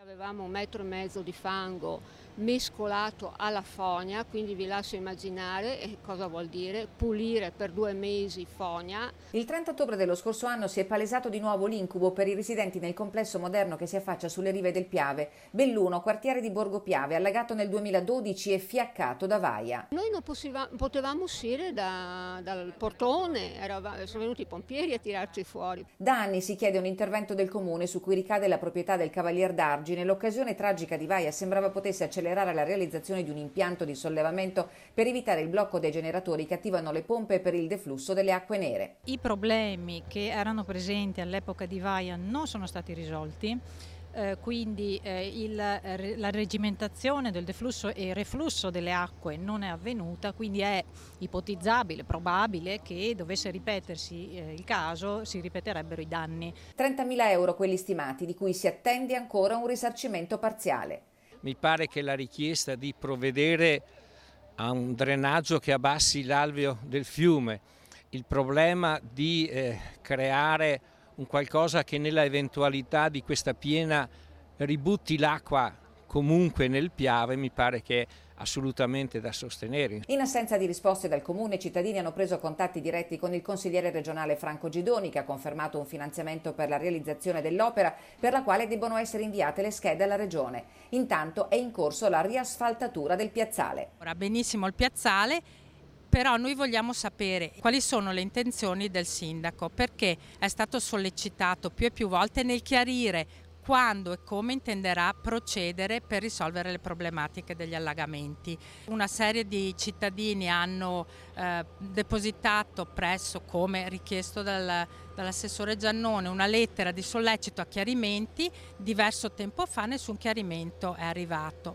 Avevamo 1,5 metri di fango mescolato alla fogna, quindi vi lascio immaginare cosa vuol dire pulire per 2 mesi fogna. Il 30 ottobre dello scorso anno si è palesato di nuovo l'incubo per i residenti nel complesso moderno che si affaccia sulle rive del Piave. Belluno, quartiere di Borgo Piave, allagato nel 2012 e fiaccato da vaia. Noi non potevamo uscire dal portone, sono venuti i pompieri a tirarci fuori. Da anni si chiede un intervento del comune su cui ricade la proprietà del Cavalier d'Argine. L'occasione tragica di Vaia sembrava potesse accelerare la realizzazione di un impianto di sollevamento per evitare il blocco dei generatori che attivano le pompe per il deflusso delle acque nere. I problemi che erano presenti all'epoca di Vaia non sono stati risolti. Quindi la regimentazione del deflusso e il reflusso delle acque non è avvenuta, quindi è ipotizzabile, probabile che dovesse ripetersi il caso, si ripeterebbero i danni. 30.000 euro quelli stimati, di cui si attende ancora un risarcimento parziale. Mi pare che la richiesta di provvedere a un drenaggio che abbassi l'alveo del fiume, il problema di creare un qualcosa che nella eventualità di questa piena ributti l'acqua comunque nel Piave, mi pare che è assolutamente da sostenere. In assenza di risposte dal comune, i cittadini hanno preso contatti diretti con il consigliere regionale Franco Gidoni, che ha confermato un finanziamento per la realizzazione dell'opera, per la quale debbono essere inviate le schede alla regione. Intanto è in corso la riasfaltatura del piazzale. Ora, benissimo il piazzale, però noi vogliamo sapere quali sono le intenzioni del sindaco, perché è stato sollecitato più e più volte nel chiarire quando e come intenderà procedere per risolvere le problematiche degli allagamenti. Una serie di cittadini hanno depositato presso, come richiesto dall'assessore Giannone, una lettera di sollecito a chiarimenti. Diverso tempo fa nessun chiarimento è arrivato.